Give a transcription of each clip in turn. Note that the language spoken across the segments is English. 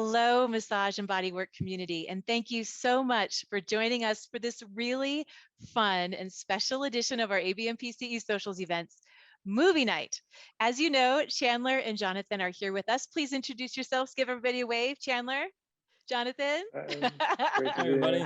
Hello, massage and bodywork community, and thank you so much for joining us for this really fun and special edition of our ABMP CE Socials events, Movie Night. As you know, Chandler and Jonathan are here with us. Please introduce yourselves. Give everybody a wave. Chandler, Jonathan. Great to Hi, everybody.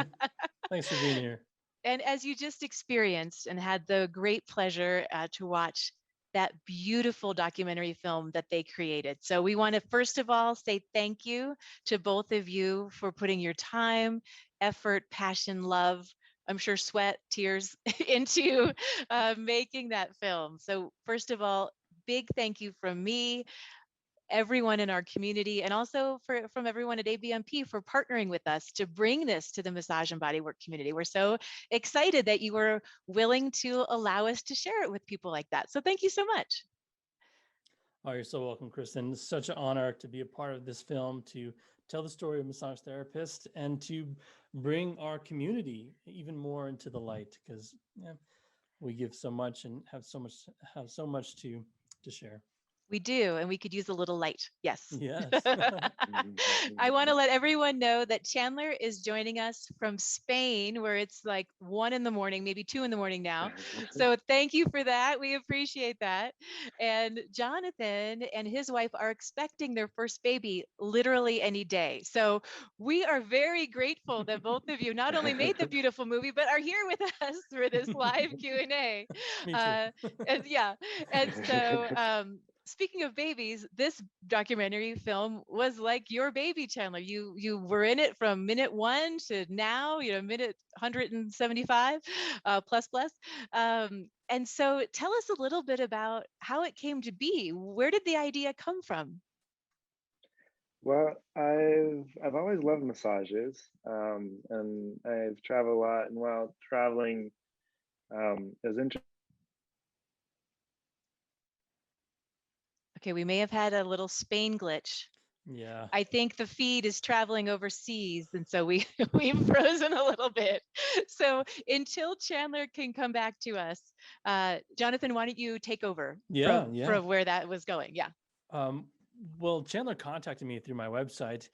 Thanks for being here. And as you just experienced and had the great pleasure to watch that beautiful documentary film that they created. So we want to first of all say thank you to both of you for putting your time, effort, passion, love, I'm sure sweat, tears into making that film. So first of all, big thank you from me, everyone in our community, and also from everyone at ABMP for partnering with us to bring this to the massage and bodywork community. We're so excited that you were willing to allow us to share it with people like that. So thank you so much. Oh, you're so welcome, Kristin. It's such an honor to be a part of this film, to tell the story of massage therapists and to bring our community even more into the light, because we give so much and have so much to share. We do, and we could use a little light. Yes. Yes. I want to let everyone know that Chandler is joining us from Spain, where it's like 1 in the morning, maybe 2 in the morning now. So thank you for that. We appreciate that. And Jonathan and his wife are expecting their first baby literally any day. So we are very grateful that both of you not only made the beautiful movie, but are here with us for this live Q&A. Me too. And so speaking of babies, this documentary film was like your baby, Chandler. You were in it from minute 1 to now, minute 175 plus. And so tell us a little bit about how it came to be. Where did the idea come from? Well, I've always loved massages, and I've traveled a lot. And while traveling, it was interesting. Okay, we may have had a little Spain glitch. Yeah. I think the feed is traveling overseas, and so we've frozen a little bit. So until Chandler can come back to us, Jonathan, why don't you take over from where that was going? Yeah. Well, Chandler contacted me through my website,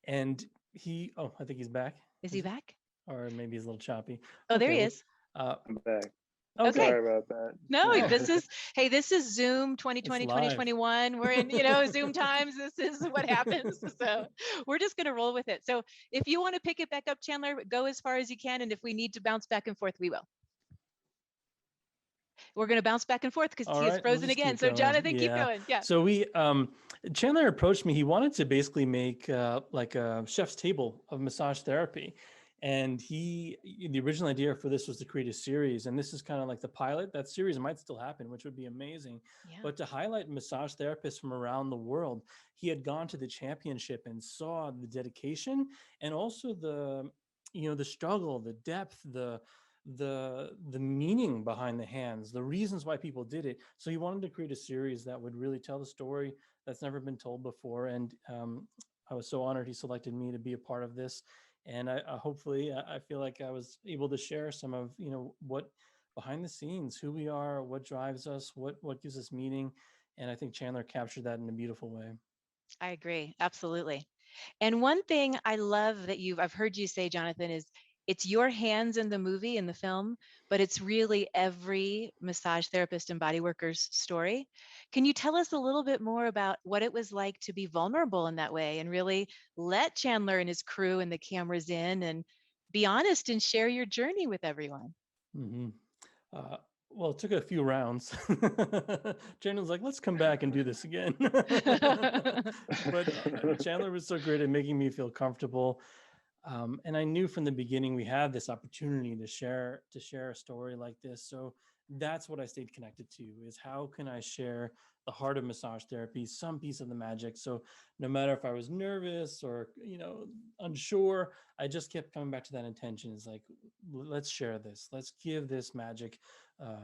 and I think he's back. Is he back? Or maybe he's a little choppy. Oh, there he is. I'm back. Okay. Sorry about that. No, this is Zoom 2020, 2021. We're in, Zoom times. This is what happens. So we're just going to roll with it. So if you want to pick it back up, Chandler, go as far as you can. And if we need to bounce back and forth, we will. We're going to bounce back and forth because he is frozen again. So Jonathan, keep going. Yeah. So Chandler approached me. He wanted to basically make like a chef's table of massage therapy. And the original idea for this was to create a series. And this is kind of like the pilot. That series might still happen, which would be amazing. Yeah. But to highlight massage therapists from around the world, he had gone to the championship and saw the dedication and also the struggle, the depth, the meaning behind the hands, the reasons why people did it. So he wanted to create a series that would really tell the story that's never been told before. And I was so honored he selected me to be a part of this. And hopefully I feel like I was able to share some of, what behind the scenes, who we are, what drives us, what gives us meaning. And I think Chandler captured that in a beautiful way. I agree. Absolutely. And one thing I love that I've heard you say, Jonathan, is it's your hands in the movie, in the film, but it's really every massage therapist and body worker's story. Can you tell us a little bit more about what it was like to be vulnerable in that way and really let Chandler and his crew and the cameras in and be honest and share your journey with everyone? Mm-hmm. Well, it took a few rounds. Chandler's like, let's come back and do this again. But Chandler was so great at making me feel comfortable. And I knew from the beginning we had this opportunity to share a story like this. So that's what I stayed connected to, is how can I share the heart of massage therapy, some piece of the magic. So no matter if I was nervous or, unsure, I just kept coming back to that intention. It's like, let's share this. Let's give this magic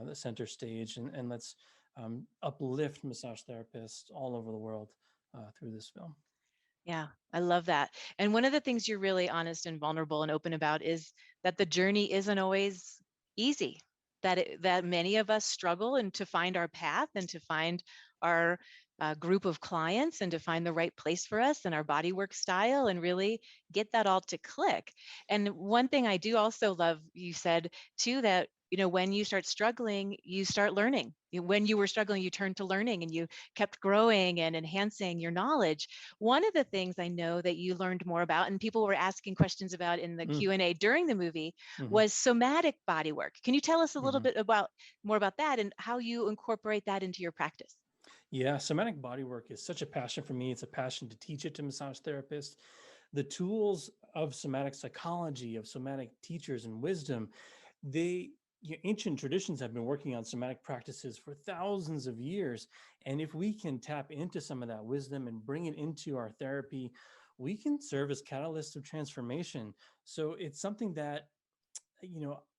the center stage, and let's uplift massage therapists all over the world through this film. Yeah, I love that. And one of the things you're really honest and vulnerable and open about is that the journey isn't always easy. that many of us struggle and to find our path and to find our group of clients and to find the right place for us and our bodywork style and really get that all to click. And one thing I do also love, you said too, that when you start struggling, you start learning. When you were struggling, you turned to learning and you kept growing and enhancing your knowledge. One of the things I know that you learned more about, and people were asking questions about in the Q&A during the movie, was somatic bodywork. Can you tell us a little bit more about that and how you incorporate that into your practice? Yeah, somatic bodywork is such a passion for me. It's a passion to teach it to massage therapists. The tools of somatic psychology, of somatic teachers and wisdom, ancient traditions have been working on somatic practices for thousands of years. And if we can tap into some of that wisdom and bring it into our therapy, we can serve as catalysts of transformation. So it's something that,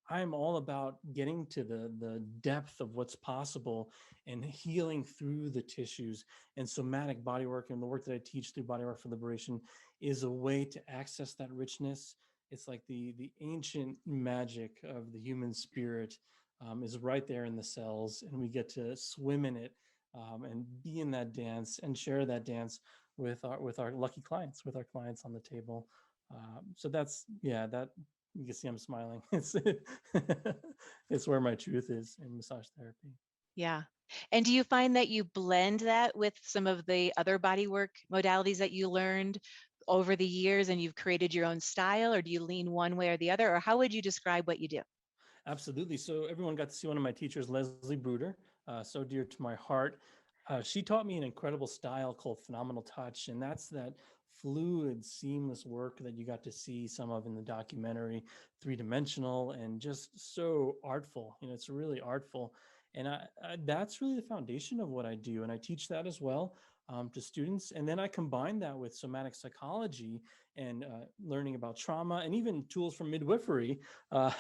I'm all about getting to the depth of what's possible and healing through the tissues. And somatic bodywork and the work that I teach through Bodywork for Liberation is a way to access that richness. It's like the ancient magic of the human spirit is right there in the cells, and we get to swim in it and be in that dance and share that dance with our lucky clients, with our clients on the table. So that's that. You can see I'm smiling. It's where my truth is in massage therapy. Yeah. And do you find that you blend that with some of the other bodywork modalities that you learned over the years and you've created your own style, or do you lean one way or the other, or how would you describe what you do? Absolutely. So everyone got to see one of my teachers, Leslie Bruder, so dear to my heart. She taught me an incredible style called phenomenal touch, and that's that fluid, seamless work that you got to see some of in the documentary, three-dimensional and just so artful. It's really artful. And that's really the foundation of what I do. And I teach that as well to students. And then I combine that with somatic psychology and learning about trauma and even tools from midwifery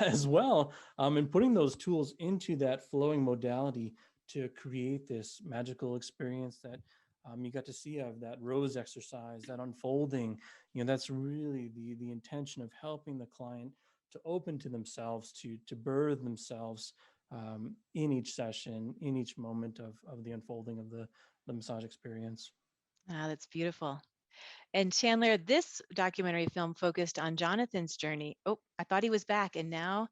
as well, and putting those tools into that flowing modality to create this magical experience that you got to see of that rose exercise, that unfolding. That's really the intention of helping the client to open to themselves, to birth themselves in each session, in each moment of the unfolding of the massage experience. Ah, that's beautiful. And Chandler, this documentary film focused on Jonathan's journey. Oh, I thought he was back, and now,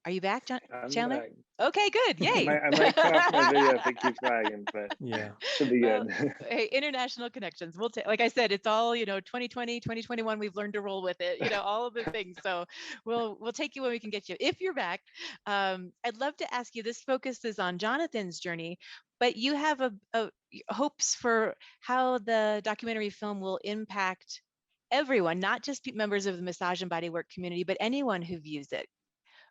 are you back, I'm Chandler? back. Okay, good. Yay. I might cut off my video if it keeps lagging, but Yeah. should be Well, good. hey, international connections. We'll take, like I said, it's all, 2020, 2021, we've learned to roll with it, all of the things. So we'll take you when we can get you. If you're back, I'd love to ask you, this focuses on Jonathan's journey, but you have a hopes for how the documentary film will impact everyone, not just members of the massage and bodywork community, but anyone who views it.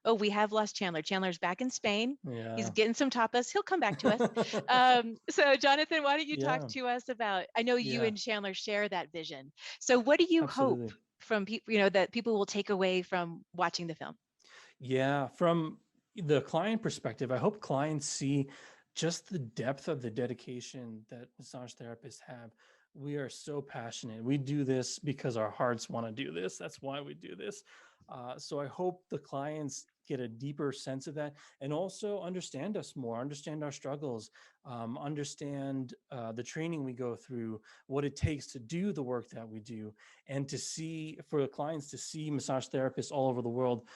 Oh, we have lost Chandler. Chandler's back in Spain. He's Yeah. getting some tapas. He'll come back to us. So Jonathan, why don't you talk Yeah. to us about, I know you Yeah. and Chandler share that vision. So what do you hope Absolutely. from people, that people will take away from watching the film? Yeah, from the client perspective, I hope clients see just the depth of the dedication that massage therapists have. We are so passionate. We do this because our hearts want to do this. That's why we do this. So I hope the clients get a deeper sense of that and also understand us more, understand our struggles, understand the training we go through, what it takes to do the work that we do, and to see, for the clients to see massage therapists all over the world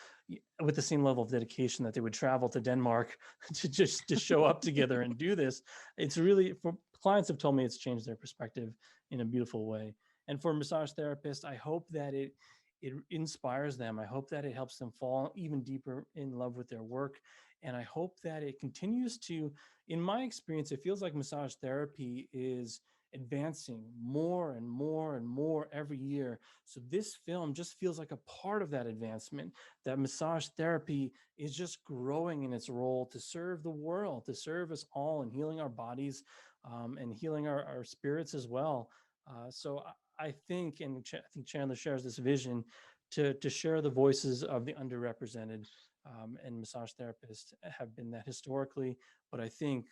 with the same level of dedication that they would travel to Denmark to show up together and do this. It's really, for clients have told me it's changed their perspective in a beautiful way. And for massage therapists, I hope that it inspires them. I hope that it helps them fall even deeper in love with their work. And I hope that it continues to, in my experience, it feels like massage therapy is advancing more and more and more every year. So this film just feels like a part of that advancement, that massage therapy is just growing in its role to serve the world, to serve us all in healing our bodies and healing our spirits as well. So I think, and I think Chandler shares this vision to share the voices of the underrepresented, and massage therapists have been that historically, but I think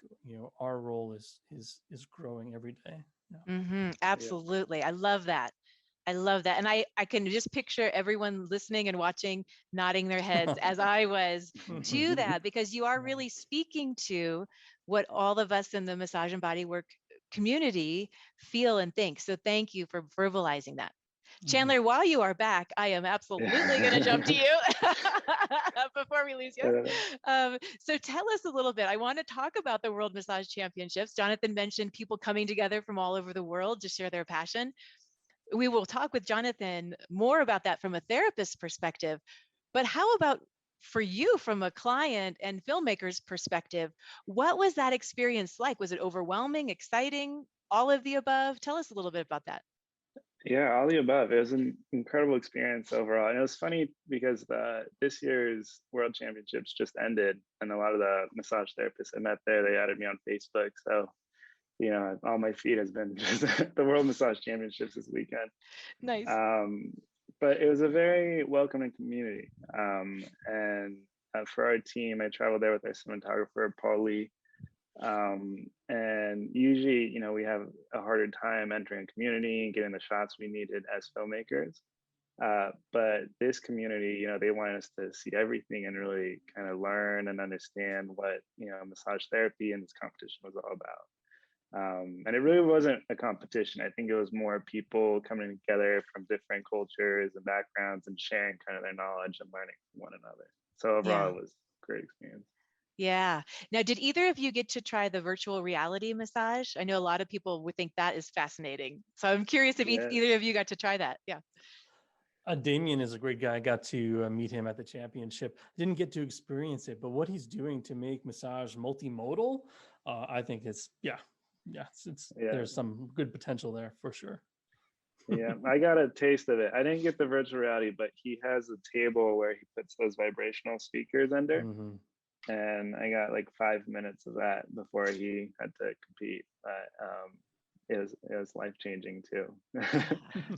our role is growing every day. Yeah. Mm-hmm, Yeah. absolutely. I love that. I love that. And I can just picture everyone listening and watching nodding their heads as I was to that, because you are really speaking to what all of us in the massage and bodywork community feel and think. So thank you for verbalizing that. Chandler, while you are back, I am absolutely going to jump to you before we lose you. So tell us a little bit. I want to talk about the World Massage Championships. Jonathan mentioned people coming together from all over the world to share their passion. We will talk with Jonathan more about that from a therapist perspective. But how about for you from a client and filmmaker's perspective? What was that experience like? Was it overwhelming, exciting, all of the above? Tell us a little bit about that. Yeah, all the above. It was an incredible experience overall. And it was funny because this year's World Championships just ended, and a lot of the massage therapists I met there, they added me on Facebook. So, all my feed has been just the World Massage Championships this weekend. Nice. But it was a very welcoming community. And for our team, I traveled there with our cinematographer, Paul Lee. And usually, we have a harder time entering a community and getting the shots we needed as filmmakers. But this community, they wanted us to see everything and really kind of learn and understand what, massage therapy and this competition was all about. And it really wasn't a competition. I think it was more people coming together from different cultures and backgrounds and sharing kind of their knowledge and learning from one another. So overall, It was a great experience. Yeah. Now, did either of you get to try the virtual reality massage? I know a lot of people would think that is fascinating. So I'm curious if either of you got to try that. Yeah. Damien is a great guy. I got to meet him at the championship. Didn't get to experience it, but what he's doing to make massage multimodal, I think it's there's some good potential there for sure. Yeah, I got a taste of it. I didn't get the virtual reality, but he has a table where he puts those vibrational speakers under. And I got like 5 minutes of that before he had to compete. But it was life-changing too.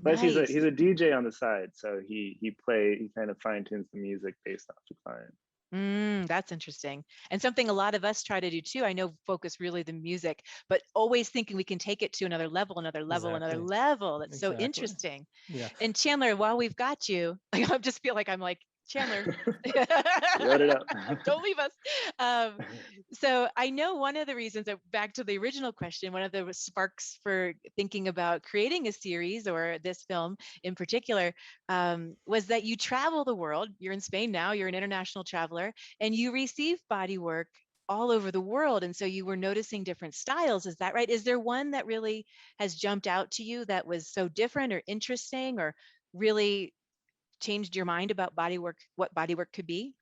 Plus he's a DJ on the side, so he kind of fine-tunes the music based off the client. That's interesting. And something a lot of us try to do too. I know focus really the music, but always thinking we can take it to another level, another level. That's so interesting. Yeah. And Chandler, while we've got you, I just feel like I'm like, Chandler, load it up. Don't leave us. So I know one of the reasons that, back to the original question, one of the sparks for thinking about creating a series or this film in particular was that you travel the world. You're in Spain now, you're an international traveler, and you receive bodywork all over the world. And so you were noticing different styles. Is that right? Is there one that really has jumped out to you that was so different or interesting or really changed your mind about bodywork, what bodywork could be?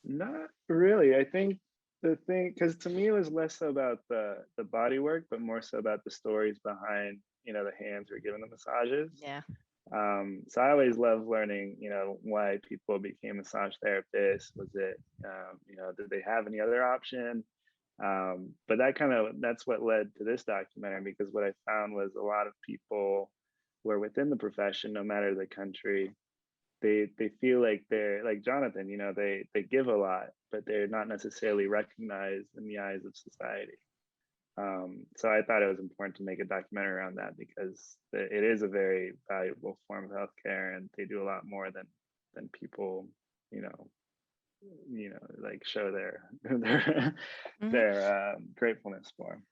Not really. I think the thing, because to me it was less so about the body work, but more so about the stories behind, the hands who are giving the massages. Yeah. So I always love learning, why people became massage therapists. Was it, did they have any other option? But that's what led to this documentary, because what I found was a lot of people were within the profession, no matter the country. They feel like they're like Jonathan, they give a lot, but they're not necessarily recognized in the eyes of society. So I thought it was important to make a documentary around that, because it is a very valuable form of healthcare, and they do a lot more than people, like show their gratefulness for.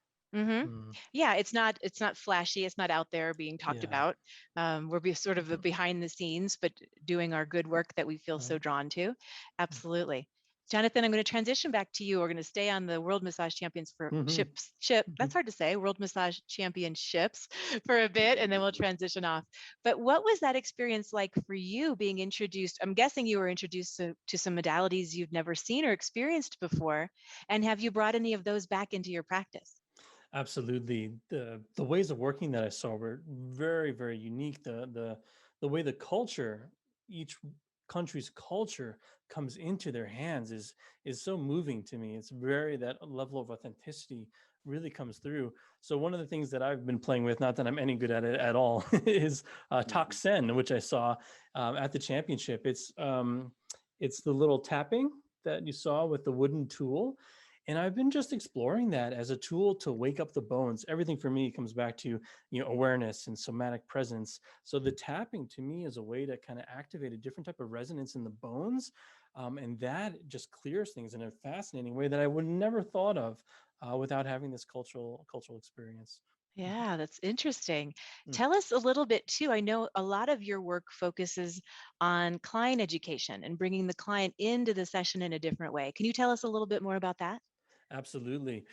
Yeah, it's not flashy. It's not out there being talked about. We're sort of the behind the scenes, but doing our good work that we feel so drawn to. Absolutely. Jonathan, I'm going to transition back to you. We're going to stay on the World Massage Championships. That's hard to say. World Massage Championships for a bit, and then we'll transition off. But what was that experience like for you, being introduced? I'm guessing you were introduced to some modalities you've never seen or experienced before. And have you brought any of those back into your practice? Absolutely. The ways of working that I saw were very, very unique. The way the culture, each country's culture comes into their hands is so moving to me. It's that level of authenticity really comes through. So one of the things that I've been playing with, not that I'm any good at it at all, is Tak Sen, which I saw at the championship. It's the little tapping that you saw with the wooden tool. And I've been just exploring that as a tool to wake up the bones. Everything for me comes back to, awareness and somatic presence. So the tapping to me is a way to kind of activate a different type of resonance in the bones. And that just clears things in a fascinating way that I would never thought of without having this cultural experience. Yeah, that's interesting. Mm. Tell us a little bit too. I know a lot of your work focuses on client education and bringing the client into the session in a different way. Can you tell us a little bit more about that? Absolutely.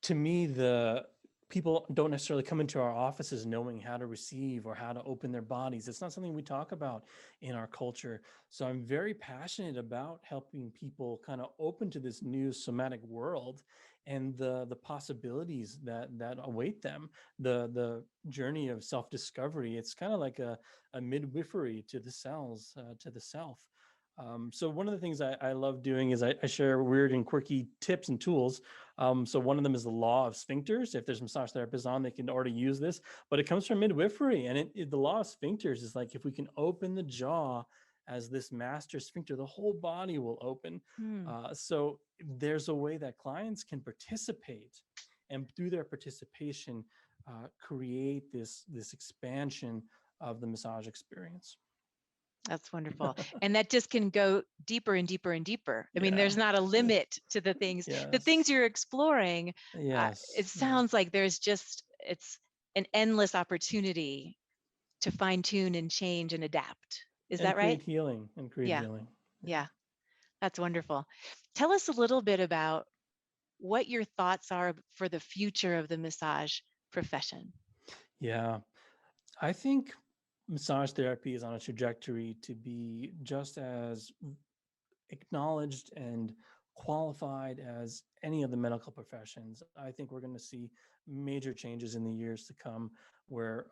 To me, the people don't necessarily come into our offices knowing how to receive or how to open their bodies. It's not something we talk about in our culture. So I'm very passionate about helping people kind of open to this new somatic world and the possibilities that await them. The journey of self-discovery. It's kind of like a midwifery to the cells, to the self. So one of the things I love doing is I share weird and quirky tips and tools. So one of them is the law of sphincters. If there's massage therapists on, they can already use this, but it comes from midwifery. And the law of sphincters is like, if we can open the jaw as this master sphincter, the whole body will open. Hmm, So there's a way that clients can participate, and through their participation, create this expansion of the massage experience. that's wonderful. And that just can go deeper and deeper and deeper. I mean, Yeah. there's not a limit to the Yes. things you're exploring. It Yes. Yeah. sounds like it's an endless opportunity to fine tune and change and adapt. Is And that right? create healing and create Yeah, healing. Yeah. yeah, that's wonderful. Tell us a little bit about what your thoughts are for the future of the massage profession. Yeah. I think massage therapy is on a trajectory to be just as acknowledged and qualified as any of the medical professions. I think we're going to see major changes in the years to come where,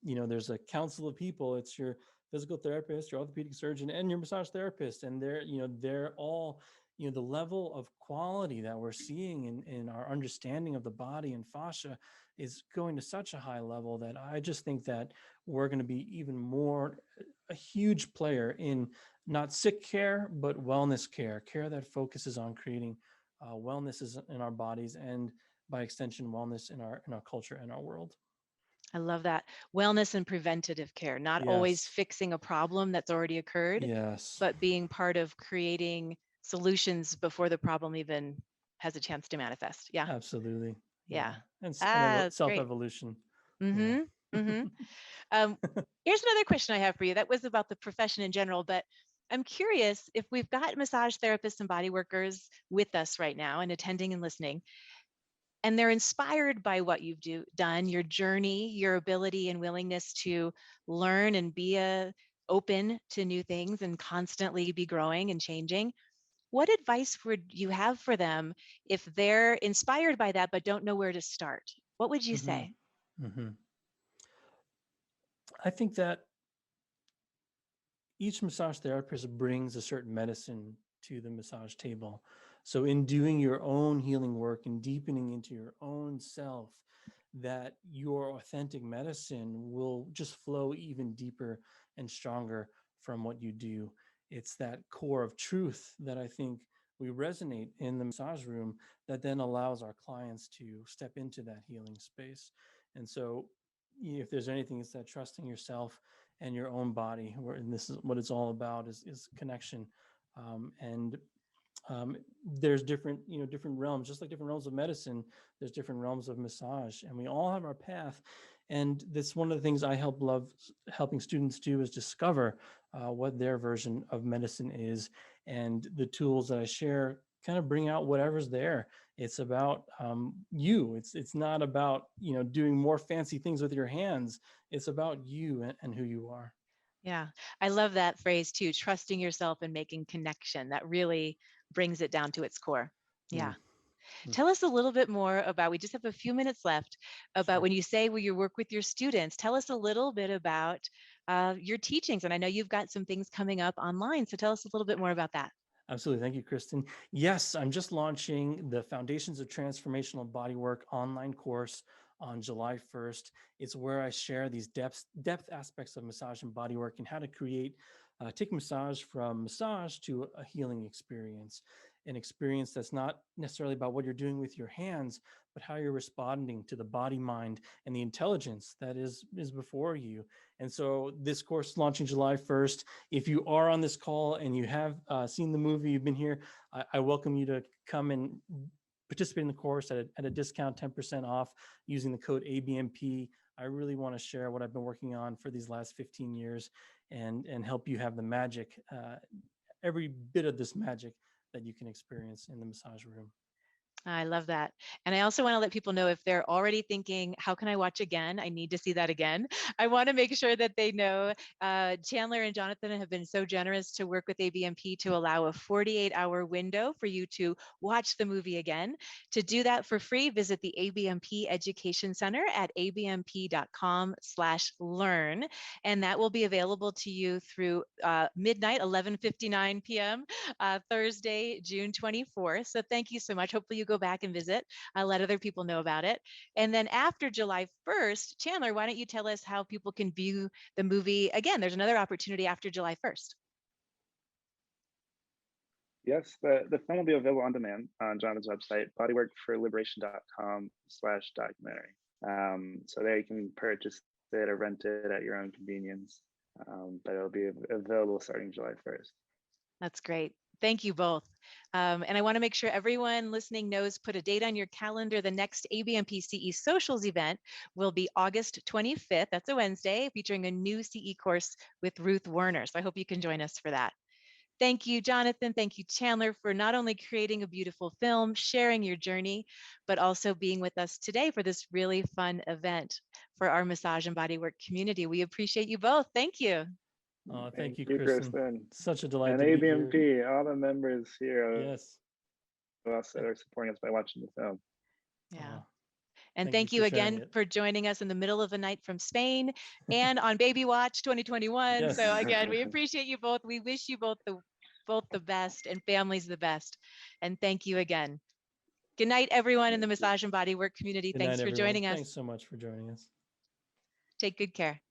there's a council of people. It's your physical therapist, your orthopedic surgeon, and your massage therapist. And they're all, the level of quality that we're seeing in our understanding of the body and fascia is going to such a high level that I just think that we're going to be even more a huge player in not sick care, but wellness care that focuses on creating wellness in our bodies and by extension, wellness in our culture and our world. I love that. Wellness and preventative care, not always Yes. fixing a problem that's already occurred, Yes. but being part of creating solutions before the problem even has a chance to manifest. Yeah, Absolutely. Yeah. yeah. And That's great. self-evolution. Yeah. Mm-hmm. Mm-hmm. Um, Here's another question I have for you. That was about the profession in general, but I'm curious if we've got massage therapists and body workers with us right now and attending and listening, and they're inspired by what you've done, your journey, your ability and willingness to learn and be open to new things and constantly be growing and changing. What advice would you have for them if they're inspired by that but don't know where to start? What would you hmm say? hmm I think that each massage therapist brings a certain medicine to the massage table. So, in doing your own healing work and deepening into your own self, that your authentic medicine will just flow even deeper and stronger from what you do. It's that core of truth that I think we resonate in the massage room that then allows our clients to step into that healing space. And so, if there's anything, it's that trusting yourself and your own body, and this is what it's all about, is connection. And there's different realms, just like different realms of medicine, there's different realms of massage, and we all have our path. And that's one of the things I love helping students do, is discover what their version of medicine is. And the tools that I share kind of bring out whatever's there. It's about you. It's not about doing more fancy things with your hands. It's about you and who you are. Yeah, I love that phrase too, trusting yourself and making connection. That really brings it down to its core. Mm, Yeah. mm, Tell us a little bit more about, we just have a few minutes left, about sure. when you say where you work with your students. Tell us a little bit about your teachings. And I know you've got some things coming up online. So tell us a little bit more about that. Absolutely. Thank you, Kristin. Yes, I'm just launching the Foundations of Transformational Bodywork online course on July 1st. It's where I share these depth aspects of massage and bodywork and how to take massage from massage to a healing experience. an experience that's not necessarily about what you're doing with your hands, but how you're responding to the body, mind, and the intelligence that is before you. And so this course is launching July 1st. If you are on this call and you have seen the movie, you've been here, I welcome you to come and participate in the course at a discount, 10% off, using the code ABMP. I really want to share what I've been working on for these last 15 years and help you have the magic, every bit of this magic that you can experience in the massage room. I love that. And I also want to let people know, if they're already thinking, how can I watch again? I need to see that again. I want to make sure that they know Chandler and Jonathan have been so generous to work with ABMP to allow a 48-hour window for you to watch the movie again. To do that for free, visit the ABMP Education Center at abmp.com/learn. And that will be available to you through midnight, 11:59 p.m. Thursday, June 24th. So thank you so much. Hopefully you go back and visit. I'll let other people know about it. And then after July 1st, Chandler, why don't you tell us how people can view the movie again? There's another opportunity after July 1st. Yes, the film will be available on demand on Jonathan's website, bodyworkforliberation.com/documentary. So there you can purchase it or rent it at your own convenience, but it'll be available starting July 1st. That's great. Thank you both. And I want to make sure everyone listening knows, put a date on your calendar. The next ABMP CE Socials event will be August 25th. That's a Wednesday, featuring a new CE course with Ruth Werner. So I hope you can join us for that. Thank you, Jonathan. Thank you, Chandler, for not only creating a beautiful film, sharing your journey, but also being with us today for this really fun event for our massage and bodywork community. We appreciate you both. Thank you. Oh, thank you, Kristin. Such a delight and to ABMP, be here. all the members here. Yes. Us that are supporting us by watching the film. Yeah. And thank you again for joining us in the middle of the night from Spain and on Baby Watch 2021. Yes. So again, we appreciate you both. We wish you both the best, and families the best. And thank you again. Good night, everyone in the massage and bodywork community. Thanks for joining us. Thanks so much for joining us. Take good care.